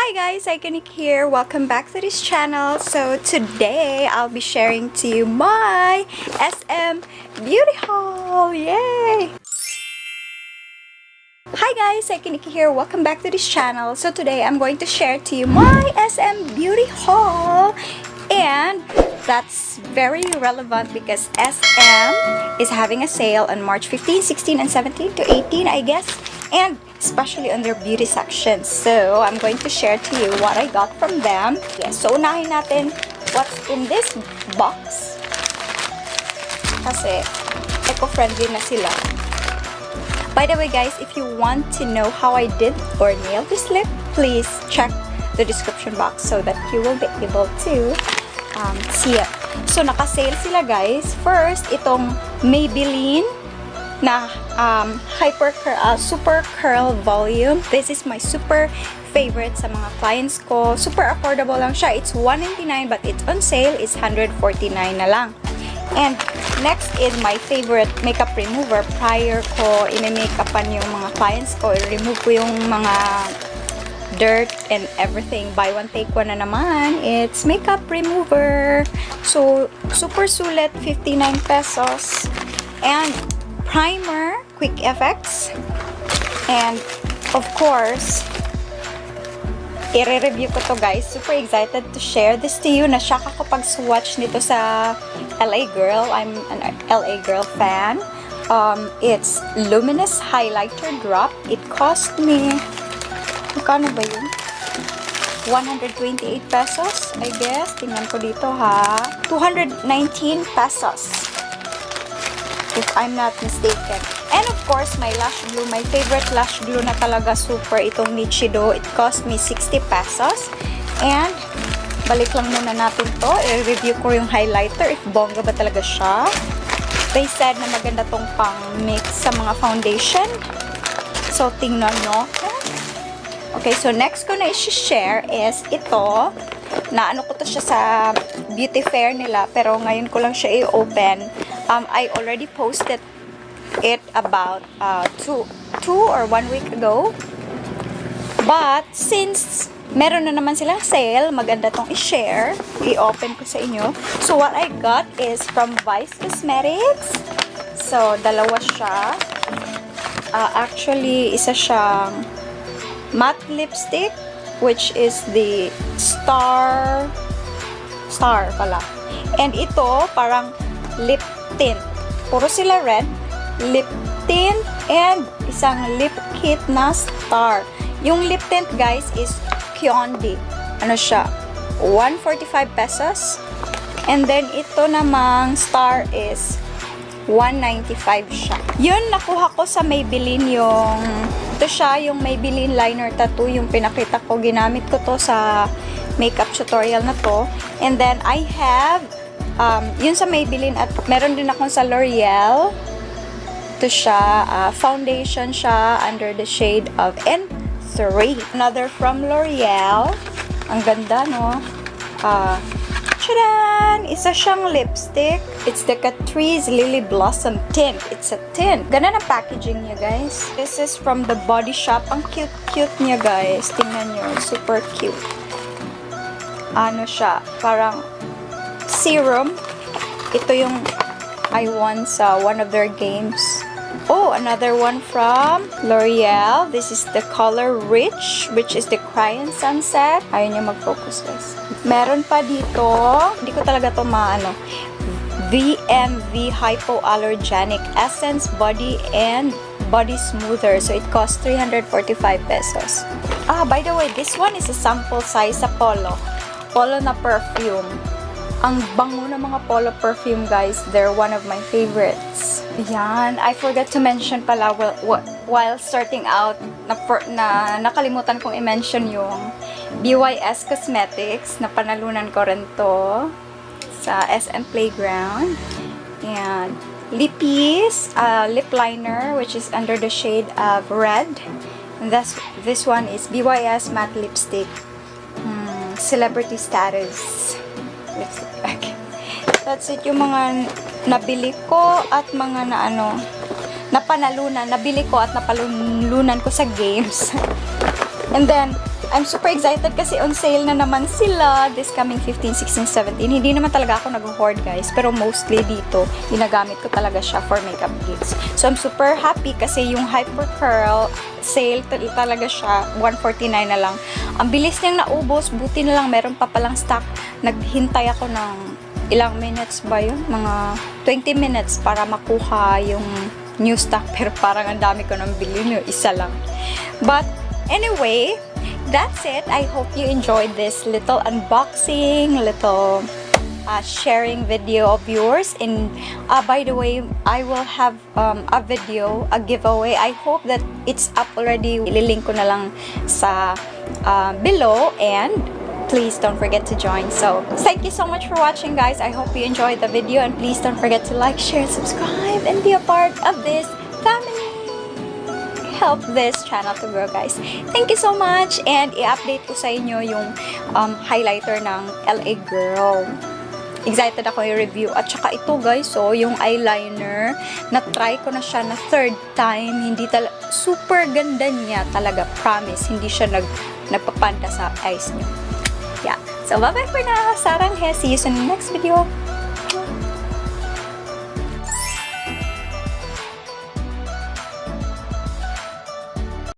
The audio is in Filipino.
Hi guys, Cykaniki here. Welcome back to this channel. So today I'll be sharing to you my SM beauty haul. Yay! Hi guys, Cykaniki here. Welcome back to this channel. So today I'm going to share to you my SM beauty haul. And that's very relevant because SM is having a sale on March 15, 16, and 17 to 18, I guess. And especially on their beauty section. So, I'm going to share to you what I got from them. Yes, so unahin natin what's in this box. Kasi, eco-friendly na sila. By the way guys, if you want to know how I did or nailed this lip, please check the description box so that you will be able to see it. So, naka-sale sila guys. First, itong Maybelline na super curl volume. This is my super favorite sa mga clients ko. Super affordable lang siya. It's $199 but it's on sale. It's $149 na lang. And next is my favorite makeup remover. Prior ko imi-makeupan yung mga clients ko, i-remove ko yung mga dirt and everything. Buy one take one na naman. It's makeup remover. So super sulit, 59 pesos. And primer, quick effects, and of course i-review ko to guys. Super excited to share this to you. Nashock ako pag swatch nito sa LA Girl. I'm an LA Girl fan. It's luminous highlighter drop. It cost me, magkano ba yun? 128 pesos, I guess. Tingnan ko dito ha. 219 pesos. If I'm not mistaken. And of course, my lash glue. My favorite lash glue na talaga super itong Nichido. It cost me 60 pesos. And, balik lang muna natin to. I-review ko yung highlighter. If bongga ba talaga siya. They said na maganda tong pang-mix sa mga foundation. So, tingnan nyo. Okay, so next ko na i-share is ito. Naano ko to siya sa beauty fair nila. Pero ngayon ko lang siya i-open. I already posted it about 2 or 1 week ago. But, since meron na naman silang sale, maganda tong i-share. I-open ko sa inyo. So, what I got is from Vice Cosmetics. So, dalawa siya. Actually, isa siyang matte lipstick, which is the Star pala. And ito, parang lip tint. Puro sila red. Lip tint and isang lip kit na Star. Yung lip tint guys is Kyondi. Ano siya? 145 pesos. And then ito namang Star is 195 siya. Yun, nakuha ko sa Maybelline yung ito siya, yung Maybelline liner tattoo. Yung pinakita ko, ginamit ko to sa makeup tutorial na to. And then I have yun sa Maybelline at meron din akong sa L'Oreal. Ito siya, foundation siya under the shade of N3. Another from L'Oreal. Ang ganda, no? Tchadan! Isa siyang lipstick. It's the Catrice Lily Blossom Tint. It's a tint. Ganda ng packaging niya, guys. This is from the Body Shop. Ang cute-cute niya, guys. Tingnan nyo. Super cute. Ano siya? Parang serum. Ito yung I won sa one of their games. Oh, another one from L'Oreal. This is the color Rich, which is the Crying Sunset. Ayun yung mag-focus guys. Meron pa dito, hindi ko talaga to maano. VMV Hypoallergenic Essence Body and Body Smoother. So it costs 345 pesos. By the way, this one is a sample size sa Polo. Polo na perfume. Ang bango ng mga Polo perfume, guys. They're one of my favorites. Yan. I forgot to mention pala while starting out na nakalimutan kong i-mention yung BYS Cosmetics na panalunan ko rin to sa SM Playground. And Lippies lip liner which is under the shade of red. And this one is BYS matte lipstick. Celebrity status. Okay. That's it yung mga nabili ko at mga napanalunan. Nabili ko at napalunan ko sa games. And then, I'm super excited kasi on sale na naman sila this coming 15, 16, 17. Hindi naman talaga ako nag-hoard guys, pero mostly dito, ginagamit ko talaga siya for makeup kits. So I'm super happy kasi yung Hyper Curl sale talaga siya, 149 na lang. Ang bilis niyang naubos, buti na lang meron pa palang stock. Naghintay ako ng ilang minutes ba yun? Mga 20 minutes para makuha yung new stock, pero parang ang dami ko nang bilhin, yung isa lang. But anyway, that's it. I hope you enjoyed this little unboxing, little sharing video of yours. And by the way, I will have a video, a giveaway. I hope that it's up already. Ililink ko na lang sa below, and please don't forget to join. So thank you so much for watching guys. I hope you enjoyed the video, and please don't forget to like, share, subscribe, and be a part of this family. Help this channel to grow guys. Thank you so much, and i-update ko sa inyo yung highlighter ng LA Girl. Excited ako i-review. At saka ito guys, so yung eyeliner, na-try ko na siya na third time. Hindi super ganda niya talaga, promise. Hindi siya nagpapanda sa eyes niyo. Yeah. So bye bye for now. Sarang he. See you soon in the next video.